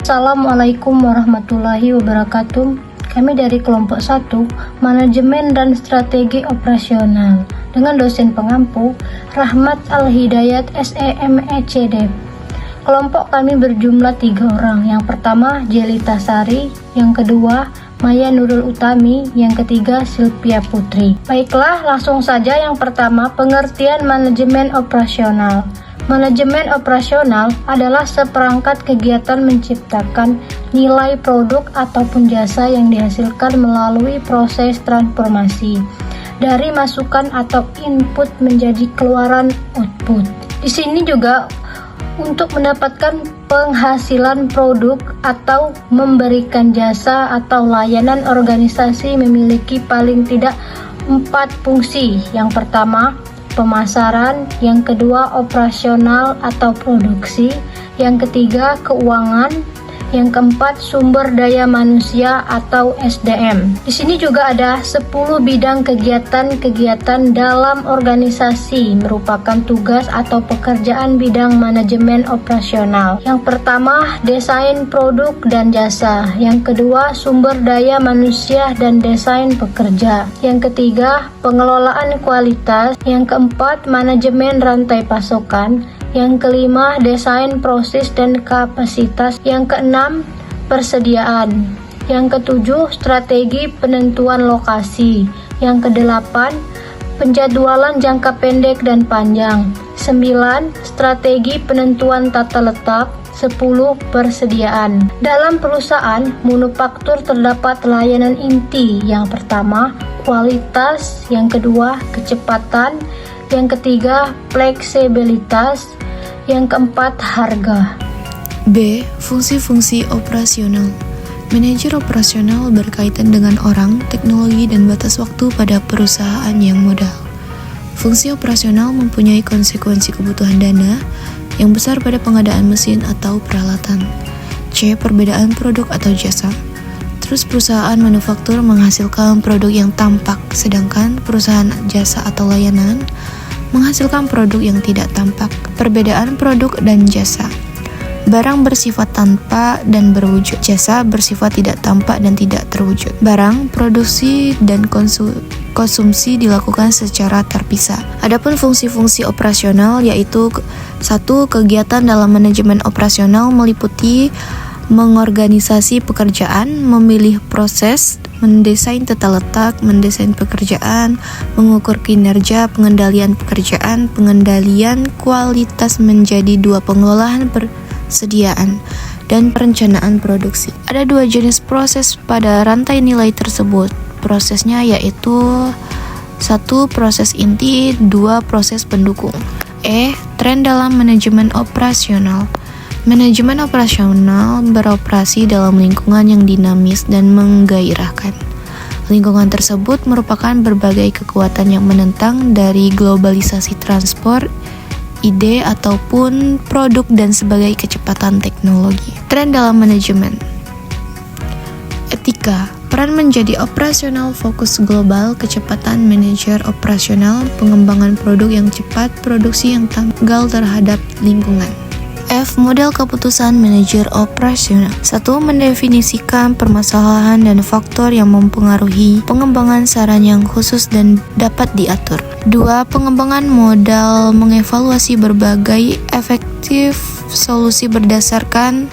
Assalamualaikum warahmatullahi wabarakatuh. Kami dari kelompok 1, Manajemen dan Strategi Operasional, dengan dosen pengampu Rahmat Al-Hidayat SEMECD. Kelompok kami berjumlah 3 orang. Yang pertama Jelita Sari, yang kedua Maya Nurul Utami, yang ketiga Sylvia Putri. Baiklah, langsung saja. Yang pertama, pengertian manajemen operasional. Manajemen operasional adalah seperangkat kegiatan menciptakan nilai produk ataupun jasa yang dihasilkan melalui proses transformasi dari masukan atau input menjadi keluaran output. Di sini juga untuk mendapatkan penghasilan produk atau memberikan jasa atau layanan, organisasi memiliki paling tidak 4 fungsi. Yang pertama, pemasaran, yang kedua operasional atau produksi, yang ketiga keuangan, yang keempat sumber daya manusia atau SDM. Di sini juga ada 10 bidang kegiatan dalam organisasi merupakan tugas atau pekerjaan bidang manajemen operasional. Yang pertama, desain produk dan jasa. Yang kedua, sumber daya manusia dan desain pekerja. Yang ketiga, pengelolaan kualitas. Yang keempat, manajemen rantai pasokan. Yang kelima, desain proses dan kapasitas. Yang keenam, persediaan. Yang ketujuh, strategi penentuan lokasi. Yang kedelapan, penjadwalan jangka pendek dan panjang. 9, strategi penentuan tata letak. 10, persediaan. Dalam perusahaan manufaktur terdapat layanan inti. Yang pertama, kualitas. Yang kedua, kecepatan. Yang ketiga, fleksibilitas. Yang keempat, harga. B. Fungsi-fungsi operasional. Manajer operasional berkaitan dengan orang, teknologi, dan batas waktu pada perusahaan yang modal. Fungsi operasional mempunyai konsekuensi kebutuhan dana yang besar pada pengadaan mesin atau peralatan. C. Perbedaan produk atau jasa. Terus perusahaan manufaktur menghasilkan produk yang tampak, sedangkan perusahaan jasa atau layanan menghasilkan produk yang tidak tampak. Perbedaan produk dan jasa. Barang bersifat tampak dan berwujud. Jasa bersifat tidak tampak dan tidak terwujud. Barang, produksi, dan konsumsi dilakukan secara terpisah. Adapun fungsi-fungsi operasional yaitu 1. Kegiatan dalam manajemen operasional meliputi mengorganisasi pekerjaan, memilih proses, mendesain tata letak, mendesain pekerjaan, mengukur kinerja, pengendalian pekerjaan, pengendalian kualitas menjadi 2, pengelolaan persediaan, dan perencanaan produksi. Ada 2 jenis proses pada rantai nilai tersebut. Prosesnya yaitu 1. Proses inti, 2. Proses pendukung. Tren dalam manajemen operasional. Manajemen operasional beroperasi dalam lingkungan yang dinamis dan menggairahkan. Lingkungan tersebut merupakan berbagai kekuatan yang menentang, dari globalisasi transport, ide ataupun produk, dan sebagai kecepatan teknologi. Tren dalam manajemen. Etika. Peran menjadi operasional fokus global, kecepatan manajer operasional, pengembangan produk yang cepat, produksi yang tanggal terhadap lingkungan. F. Model keputusan manajer operasional. 1. Mendefinisikan permasalahan dan faktor yang mempengaruhi pengembangan saran yang khusus dan dapat diatur. 2. Pengembangan modal mengevaluasi berbagai efektif solusi berdasarkan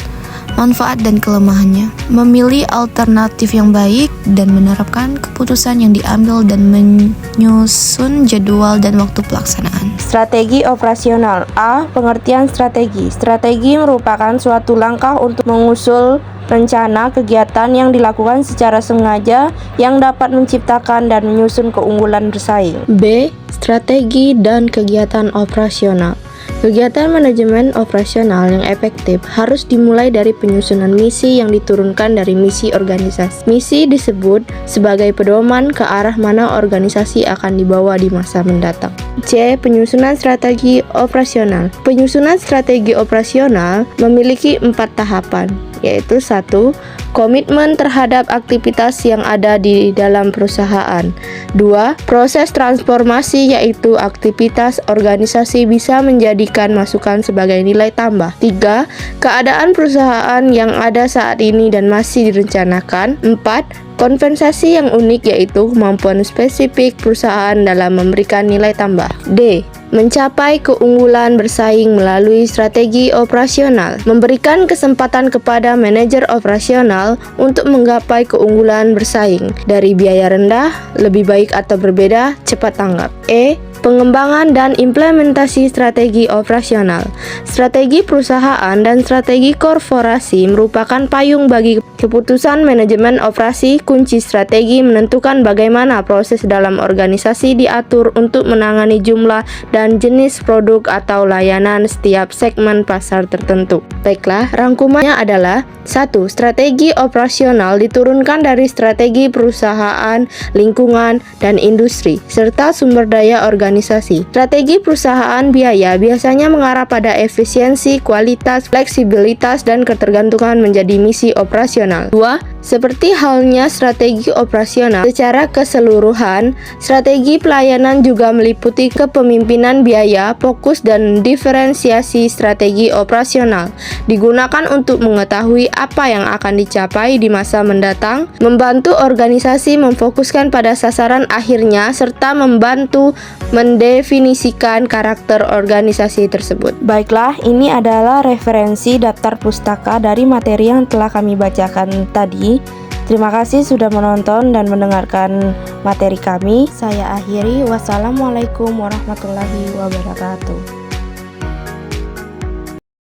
manfaat dan kelemahannya, memilih alternatif yang baik, dan menerapkan keputusan yang diambil dan menyusun jadwal dan waktu pelaksanaan. Strategi operasional. A. Pengertian strategi. Strategi merupakan suatu langkah untuk mengusul rencana kegiatan yang dilakukan secara sengaja yang dapat menciptakan dan menyusun keunggulan bersaing. B. Strategi dan kegiatan operasional. Kegiatan manajemen operasional yang efektif harus dimulai dari penyusunan misi yang diturunkan dari misi organisasi. Misi disebut sebagai pedoman ke arah mana organisasi akan dibawa di masa mendatang. C. Penyusunan strategi operasional. Penyusunan strategi operasional memiliki 4 tahapan. yaitu 1. Komitmen terhadap aktivitas yang ada di dalam perusahaan. 2. Proses transformasi, yaitu aktivitas organisasi bisa menjadikan masukan sebagai nilai tambah. 3. Keadaan perusahaan yang ada saat ini dan masih direncanakan. 4. Kompensasi yang unik, yaitu kemampuan spesifik perusahaan dalam memberikan nilai tambah. D. Mencapai keunggulan bersaing melalui strategi operasional, memberikan kesempatan kepada manajer operasional untuk menggapai keunggulan bersaing dari biaya rendah, lebih baik atau berbeda, cepat tanggap. E. Pengembangan dan implementasi strategi operasional. Strategi perusahaan dan strategi korporasi merupakan payung bagi keputusan manajemen operasi. Kunci strategi menentukan bagaimana proses dalam organisasi diatur untuk menangani jumlah dan jenis produk atau layanan setiap segmen pasar tertentu. Baiklah, rangkumannya adalah 1. Strategi operasional diturunkan dari strategi perusahaan, lingkungan, dan industri, serta sumber daya organisasi. Strategi perusahaan biaya biasanya mengarah pada efisiensi, kualitas, fleksibilitas, dan ketergantungan menjadi misi operasional. 2. Seperti halnya strategi operasional secara keseluruhan, strategi pelayanan juga meliputi kepemimpinan biaya, fokus, dan diferensiasi. Strategi operasional digunakan untuk mengetahui apa yang akan dicapai di masa mendatang, membantu organisasi memfokuskan pada sasaran akhirnya, serta membantu mendefinisikan karakter organisasi tersebut. Baiklah, ini adalah referensi daftar pustaka dari materi yang telah kami bacakan tadi. Terima kasih sudah menonton dan mendengarkan materi kami. Saya akhiri. Wassalamualaikum warahmatullahi wabarakatuh.